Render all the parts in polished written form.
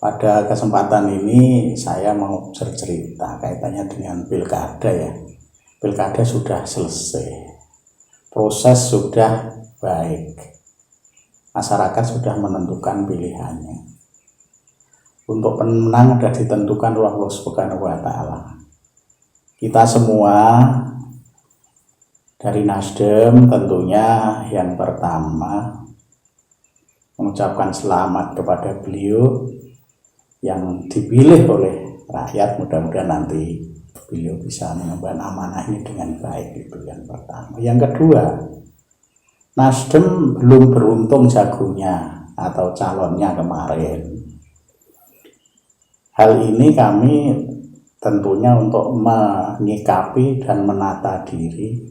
Pada kesempatan ini saya mau bercerita kaitannya dengan pilkada ya. Pilkada sudah selesai, proses sudah baik, masyarakat sudah menentukan pilihannya. Untuk pemenang sudah ditentukan oleh Allah Subhanahu wa Ta'ala. Kita semua dari Nasdem tentunya yang pertama mengucapkan selamat kepada beliau yang dipilih oleh rakyat. Mudah-mudahan nanti beliau bisa mengemban amanah ini dengan baik, itu yang pertama. Yang kedua, Nasdem belum beruntung jagonya atau calonnya kemarin. Hal ini kami tentunya untuk menyikapi dan menata diri,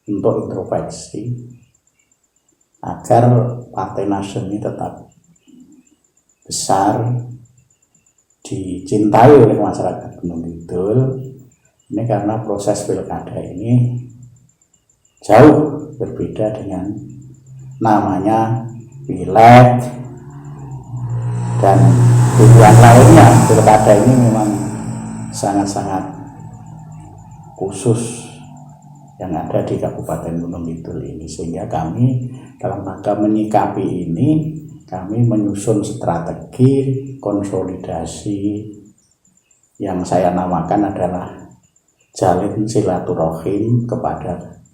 untuk introspeksi agar Partai Nasdem ini tetap besar, dicintai oleh masyarakat Gunung Kidul. Ini karena proses pilkada ini jauh berbeda dengan namanya pileg dan tujuan lainnya. Pilkada ini memang sangat-sangat khusus yang ada di Kabupaten Gunung Kidul ini, sehingga kami dalam rangka menyikapi ini, kami menyusun strategi konsolidasi yang saya namakan adalah jalin silaturahim kepada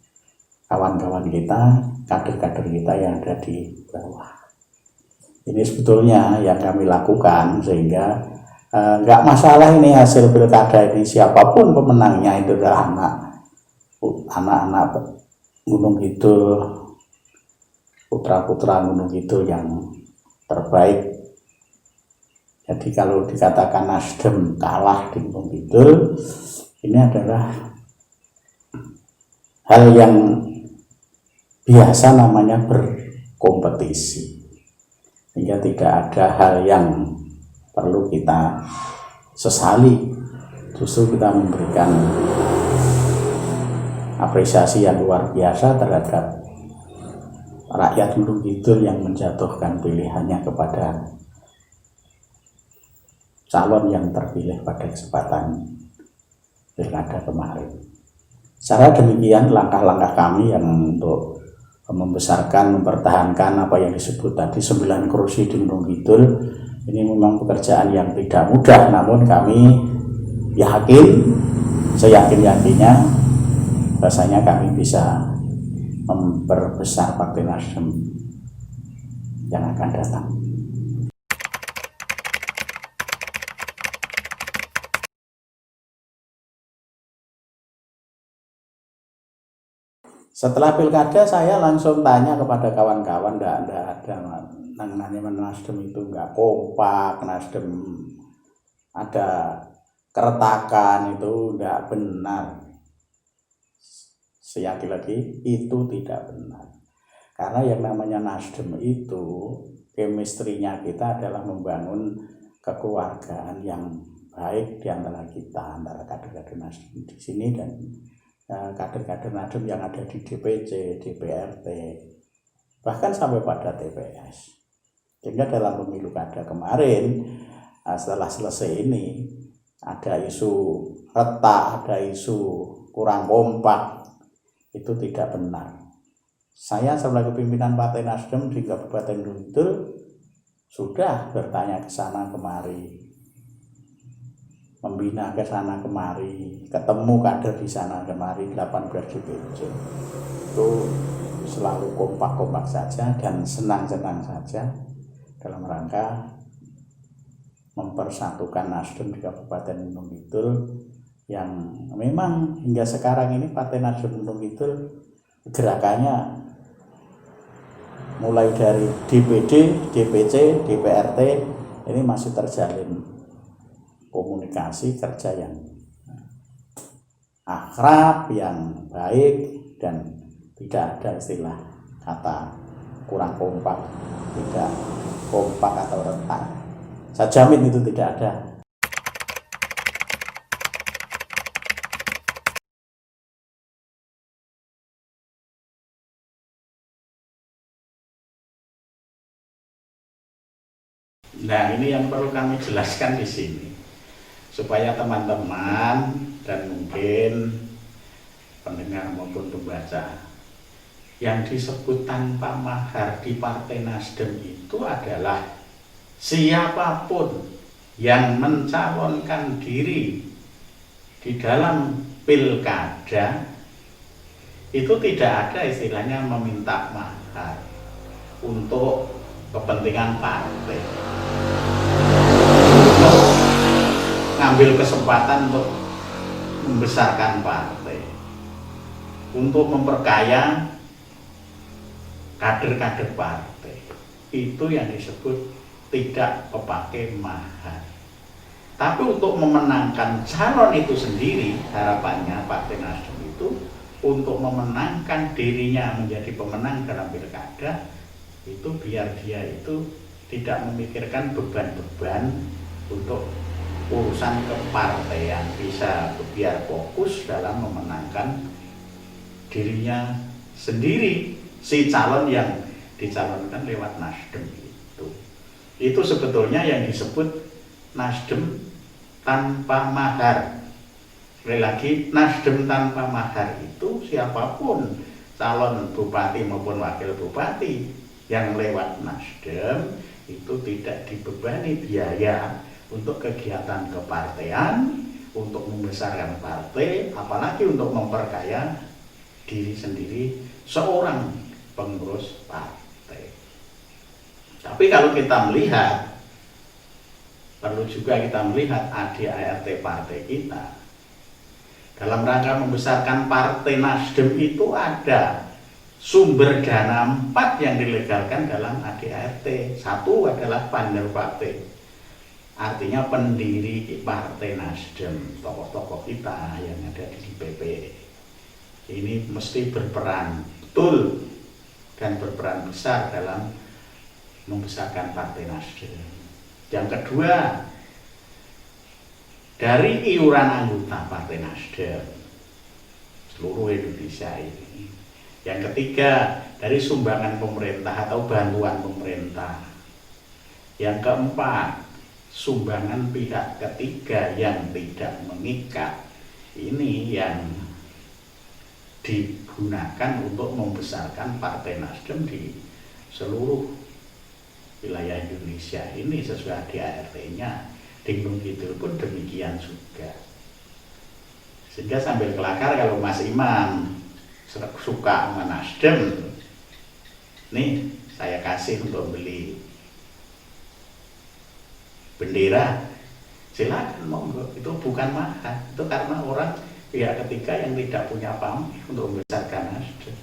kawan-kawan kita, kader-kader kita yang ada di bawah. Ini sebetulnya yang kami lakukan, sehingga nggak masalah ini hasil pilkada ini, siapapun pemenangnya itu adalah anak-anak Gunung Kidul, putra-putra Gunung Kidul yang terbaik. Jadi kalau dikatakan Nasdem kalah di Gunung Kidul, ini adalah hal yang biasa, namanya berkompetisi, sehingga tidak ada hal yang perlu kita sesali. Justru kita memberikan apresiasi yang luar biasa terhadap rakyat Gunung Kidul yang menjatuhkan pilihannya kepada calon yang terpilih pada kesempatan pilkada kemarin. Secara demikian, langkah-langkah kami yang untuk membesarkan, mempertahankan apa yang disebut tadi 9 kursi di Gunung Kidul, ini memang pekerjaan yang tidak mudah, namun kami yakin, seyakin-yakinnya bahasanya kami bisa memperbesar Partai Nasdem yang akan datang. Setelah pilkada saya langsung tanya kepada kawan-kawan, enggak ada namanya Nasdem itu enggak kompak, Nasdem ada keretakan, itu enggak benar. Sekali lagi, itu tidak benar. Karena yang namanya Nasdem itu chemistry-nya kita adalah membangun kekeluargaan yang baik di antara kita, antara kader-kader Nasdem di sini dan kader-kader Nasdem yang ada di DPC, DPRD, bahkan sampai pada TPS. Sehingga dalam pemilu kada kemarin, setelah selesai ini, ada isu retak, ada isu kurang kompak, itu tidak benar. Saya sebagai pimpinan Partai Nasdem di Kabupaten Gunung Kidul sudah bertanya ke sana kemari, membina ke sana kemari, ketemu kader di sana kemari, 18 DPC. Itu selalu kompak-kompak saja dan senang-senang saja dalam rangka mempersatukan Nasdem di Kabupaten Gunung Kidul, yang memang hingga sekarang ini Partai Nasdem Gunung Kidul gerakannya mulai dari DPD, DPC, DPRT, ini masih terjalin komunikasi kerja yang akrab, yang baik, dan tidak ada istilah kata kurang kompak, tidak kompak atau retak. Saya jamin itu tidak ada. Nah, ini yang perlu kami jelaskan di sini supaya teman-teman dan mungkin pendengar maupun pembaca, yang disebut tanpa mahar di Partai Nasdem itu adalah siapapun yang mencalonkan diri di dalam pilkada itu tidak ada istilahnya meminta mahar untuk kepentingan partai, untuk ngambil kesempatan untuk membesarkan partai, untuk memperkaya kader-kader partai. Itu yang disebut tidak memakai mahar. Tapi untuk memenangkan calon itu sendiri, harapannya Partai Nasdem itu untuk memenangkan dirinya menjadi pemenang dalam pilkada, itu biar dia itu tidak memikirkan beban-beban untuk urusan kepartaian, bisa biar fokus dalam memenangkan dirinya sendiri, si calon yang dicalonkan lewat Nasdem itu sebetulnya yang disebut Nasdem tanpa mahar. Sekali lagi, Nasdem tanpa mahar itu siapapun calon bupati maupun wakil bupati yang lewat Nasdem itu tidak dibebani biaya untuk kegiatan kepartean, untuk membesarkan partai, apalagi untuk memperkaya diri sendiri seorang pengurus partai. Tapi kalau kita melihat, perlu juga kita melihat ADART partai kita. Dalam rangka membesarkan Partai Nasdem itu ada sumber dana 4 yang dilegalkan dalam ADART. Satu adalah panel partai, artinya pendiri Partai Nasdem, tokoh-tokoh kita yang ada di DPP. Ini mesti berperan betul dan berperan besar dalam membesarkan Partai Nasdem. Yang kedua, dari iuran anggota Partai Nasdem seluruh Indonesia ini. Yang ketiga, dari sumbangan pemerintah atau bantuan pemerintah. Yang keempat, sumbangan pihak ketiga yang tidak mengikat. Ini yang digunakan untuk membesarkan Partai Nasdem di seluruh wilayah Indonesia ini sesuai ADART-nya. Di Gunung Kidul pun demikian juga. Sehingga sambil kelakar kalau Mas Imam suka sama Nasdem, nih saya kasih untuk beli bendera, silakan monggo, itu bukan mahar, itu karena orang pihak ketiga yang tidak punya pamrih untuk membesarkan Nasdem.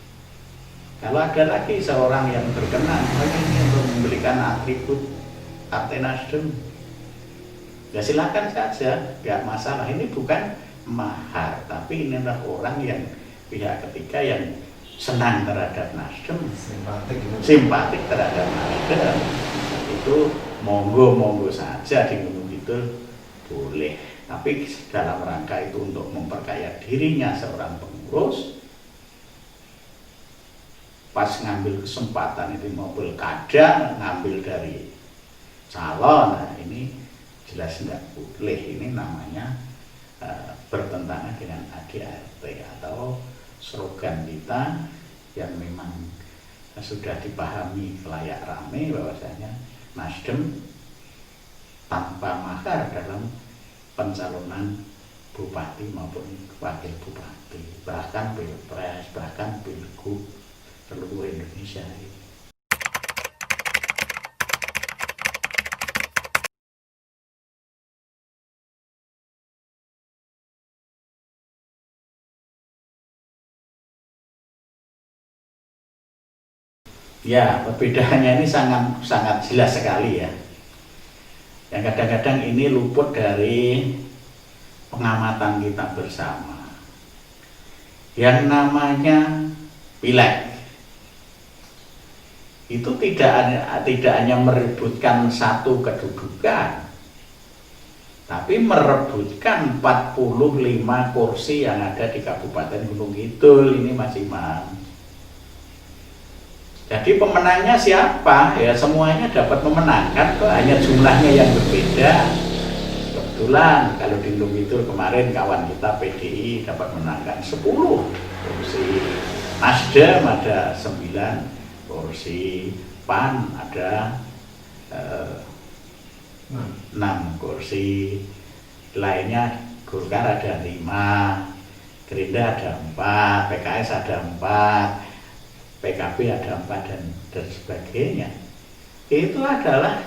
Kalau ada lagi seorang yang berkenan ini untuk membelikan atribut Partai Nasdem, ya silakan saja, nggak masalah. Ini bukan mahar, tapi ini adalah orang yang pihak ketiga yang senang terhadap Nasdem, simpatik terhadap Nasdem, itu monggo saja di Gunung Kidul boleh. Tapi dalam rangka itu untuk memperkaya dirinya seorang pengurus, pas ngambil kesempatan itu mau pilkada, ngambil dari calon, nah ini jelas nggak boleh. Ini namanya bertentangan dengan ADART atau slogan kita yang memang sudah dipahami layak rame bahwasanya Nasdem tanpa mahar dalam pencalonan bupati maupun wakil bupati, bahkan pilpres, bahkan pilgub seluruh Indonesia ini. Ya, perbedaannya ini sangat jelas sekali ya. Yang kadang-kadang ini luput dari pengamatan kita bersama. Yang namanya pileg itu tidak hanya merebutkan satu kedudukan, tapi merebutkan 45 kursi yang ada di Kabupaten Gunung Kidul ini, Mas Imam. Jadi pemenangnya siapa? Ya semuanya dapat memenangkan kok, hanya jumlahnya yang berbeda. Kebetulan kalau di Lumidul kemarin kawan kita PDI dapat menangkan 10 kursi, Nasdem ada 9 kursi, PAN ada 6 kursi, lainnya Golkar ada 5, Gerindra ada 4, PKS ada 4, PKB ada 4 dan sebagainya. Itu adalah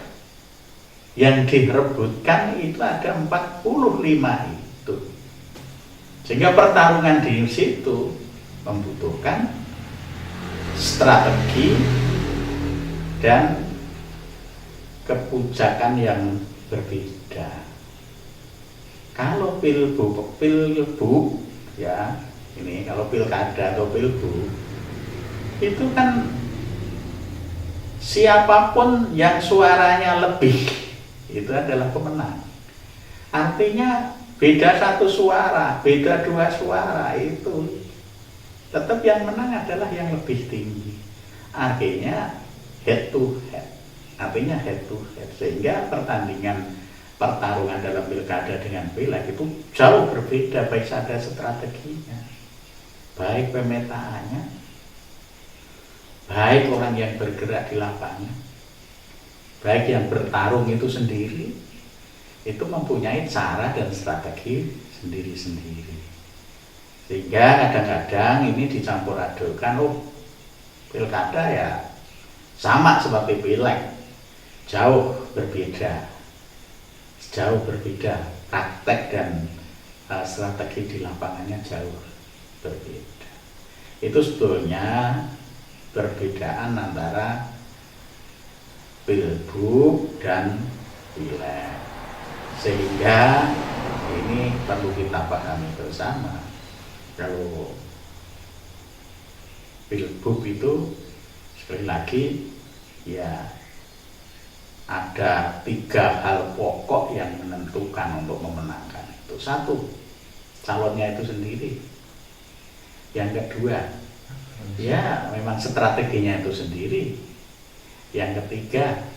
yang direbutkan, itu ada 45 itu. Sehingga pertarungan di situ membutuhkan strategi dan kebijakan yang berbeda. Kalau pilbu ya, ini kalau pilkada atau pilbu itu kan siapapun yang suaranya lebih itu adalah pemenang. Artinya beda 1 suara, beda 2 suara, itu tetap yang menang adalah yang lebih tinggi. Artinya head to head, artinya head to head, sehingga pertarungan dalam pilkada dengan pileg itu jauh berbeda, baik ada strateginya, baik pemetaannya, baik orang yang bergerak di lapangan, baik yang bertarung itu sendiri, itu mempunyai cara dan strategi sendiri-sendiri. Sehingga kadang-kadang ini dicampur adukan, pilkada ya sama seperti pileg, jauh berbeda, praktek dan strategi di lapangannya jauh berbeda. Itu sebetulnya perbedaan antara pilgub dan pileg, sehingga ini perlu kita pahami bersama. Kalau pilgub itu sekali lagi ya ada 3 hal pokok yang menentukan untuk memenangkan itu. 1, calonnya itu sendiri. Yang kedua, ya memang strateginya itu sendiri. Yang ketiga,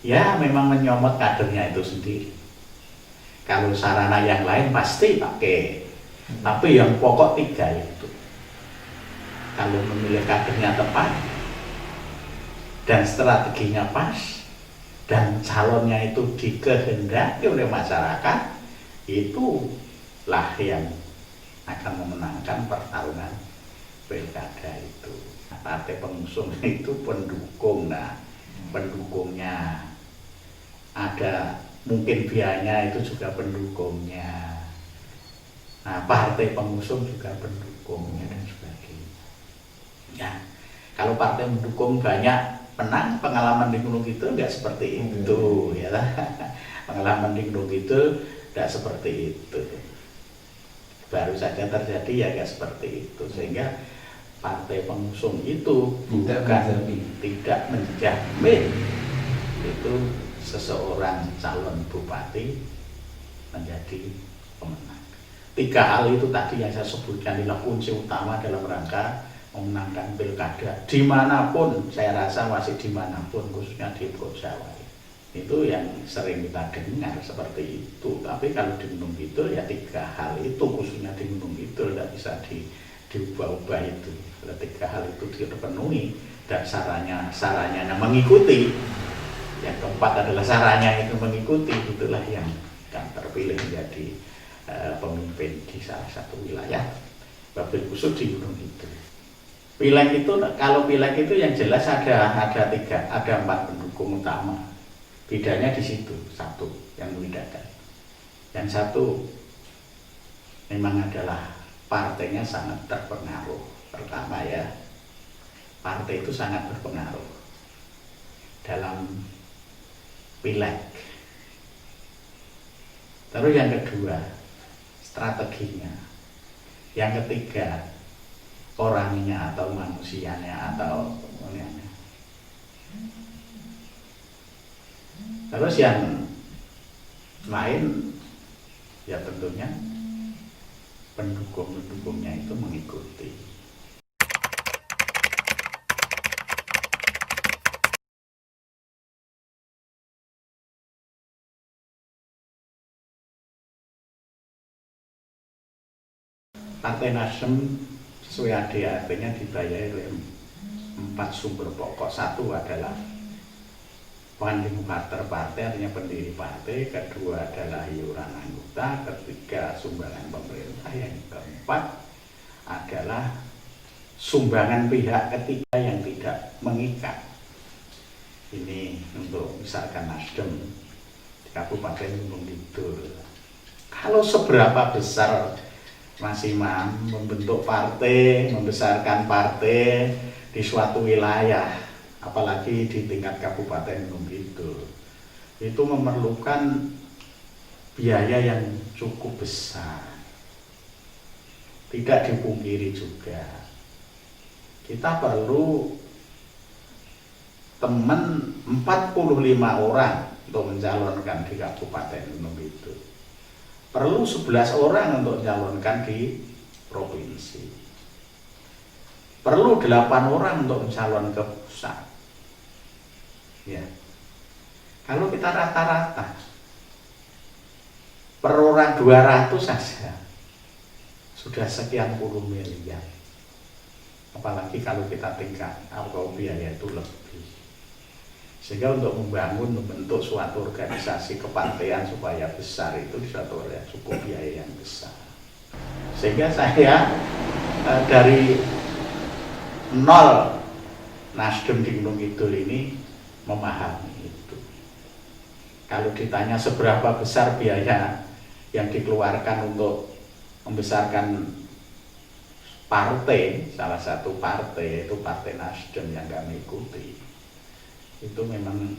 ya memang menyomot kadernya itu sendiri. Kalau sarana yang lain pasti pakai, tapi yang pokok 3 itu. Kalau memilih kadernya tepat dan strateginya pas dan calonnya itu dikehendaki oleh masyarakat, itulah yang akan memenangkan pertarungan pilkada itu. Partai pengusung itu pendukung, pendukungnya ada, mungkin biayanya itu juga pendukungnya, partai pengusung juga pendukungnya dan sebagainya. Ya, kalau partai mendukung banyak menang, pengalaman di Gunung Kidul nggak seperti itu, ya lah. Pengalaman di Gunung Kidul nggak seperti itu, baru saja terjadi ya nggak seperti itu, sehingga partai pengusung itu tidak menjamin itu seseorang calon bupati menjadi pemenang. 3 hal itu tadi yang saya sebutkan adalah kunci utama dalam rangka memenangkan pilkada dimanapun. Saya rasa masih dimanapun, khususnya di Pulau Jawa, itu yang sering kita dengar seperti itu. Tapi kalau di Gunung Kidul ya 3 hal itu, khususnya di Gunung Kidul tidak bisa diubah-ubah itu. Kalau 3 hal itu dipenuhi dan saranya mengikuti, yang keempat adalah saranya itu mengikuti, itulah yang akan terpilih menjadi pemimpin di salah satu wilayah, wabil khusus di Gunung Kidul. Pileg itu, kalau pileg itu yang jelas ada 4 pendukung utama. Bedanya di situ, 1 yang membedakan. Yang 1 memang adalah partainya sangat terpengaruh. Pertama ya, partai itu sangat berpengaruh dalam pileg. Terus yang kedua, strateginya. Yang ketiga, orangnya atau manusianya atau orangnya. Terus yang lain ya tentunya pendukung-pendukungnya itu mengikuti. Partai Nasdem sesuai ADART-nya dibayari oleh 4 sumber pokok. Satu adalah funding partner partai, artinya pendiri partai. Kedua adalah iuran anggota. Ketiga sumbangan pemerintah. Yang keempat adalah sumbangan pihak ketiga yang tidak mengikat. Ini untuk misalkan Nasdem di Kabupaten Gunung Kidul. Kalau seberapa besar Mas Imam membentuk partai, membesarkan partai di suatu wilayah, apalagi di tingkat Kabupaten Gunung Kidul, itu memerlukan biaya yang cukup besar. Tidak dipungkiri juga, kita perlu teman 45 orang untuk mencalonkan di Kabupaten Gunung Kidul. Perlu 11 orang untuk mencalonkan di provinsi. Perlu 8 orang untuk mencalon ke pusat. Ya. Kalau kita rata-rata per orang 200 saja sudah sekian puluh miliar. Apalagi kalau kita tingkat atau biaya itu lebih. Sehingga untuk membentuk suatu organisasi kepartaian supaya besar itu di suatu area cukup biaya yang besar. Sehingga saya dari nol Nasdem di Gunung Kidul ini memahami itu. Kalau ditanya seberapa besar biaya yang dikeluarkan untuk membesarkan partai, salah satu partai itu Partai Nasdem yang kami ikuti, itu memang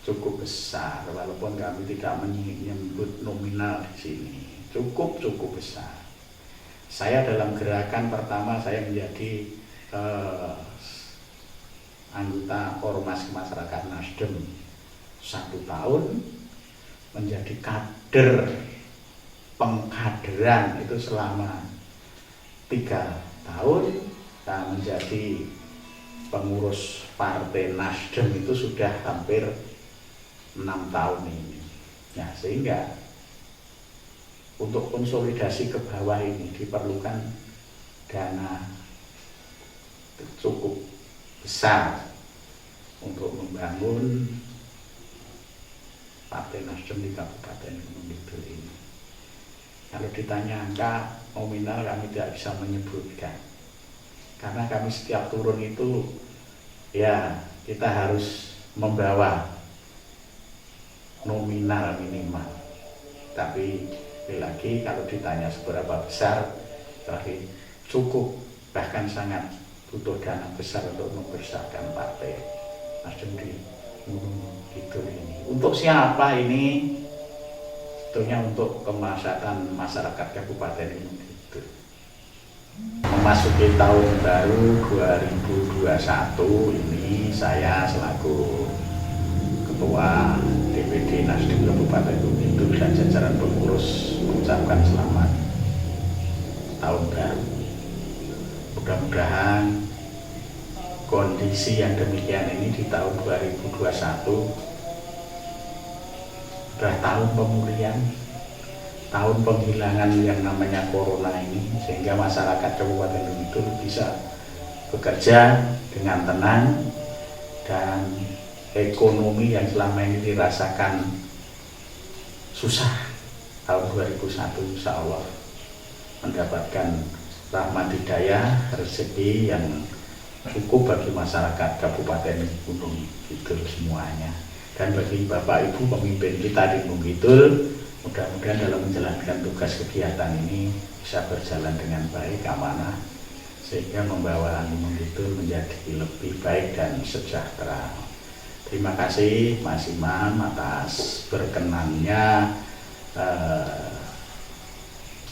cukup besar, walaupun kami tidak menyebut nominal di sini. Cukup besar. Saya dalam gerakan pertama saya menjadi anggota Ormas Masyarakat Nasdem 1 tahun, menjadi kader pengkaderan itu selama 3 tahun, dan menjadi pengurus Partai Nasdem itu sudah hampir 6 tahun ini. Nah, sehingga untuk konsolidasi ke bawah ini diperlukan dana cukup besar untuk membangun Partai Nasdem di Kabupaten Gunung Kidul ini. Kalau ditanya angka nominal kami tidak bisa menyebutkan, karena kami setiap turun itu ya kita harus membawa nominal minimal. Tapi lagi kalau ditanya seberapa besar, terakhir cukup, bahkan sangat butuh dana besar untuk membesarkan Partai Nasdem di Gunung Kidul ini. Untuk siapa ini? Tentunya untuk kemaslahatan masyarakat Kabupaten Gunung Kidul. Memasuki tahun baru 2021 ini, saya selaku Ketua DPD Nasdem Kabupaten Gunung Kidul dan jajaran pengurus mengucapkan selamat tahun baru. Mudah-mudahan kondisi yang demikian ini di tahun 2021 sudah tahun pemulihan, tahun penghilangan yang namanya corona ini, sehingga masyarakat Kabupaten Gunung Kidul bisa bekerja dengan tenang, dan ekonomi yang selama ini dirasakan susah tahun 2001 insya Allah mendapatkan rahmat hidayah, rezeki yang cukup bagi masyarakat Kabupaten Gunung Kidul semuanya. Dan bagi Bapak Ibu pemimpin kita di Gunung Kidul, mudah-mudahan dalam menjalankan tugas kegiatan ini bisa berjalan dengan baik, amanah, sehingga membawa Gunung Kidul menjadi lebih baik dan sejahtera. Terima kasih Mas Imam atas berkenannya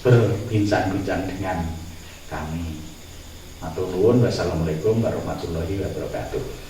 berbincang-bincang dengan kami. Matur nuwun, wassalamualaikum warahmatullahi wabarakatuh.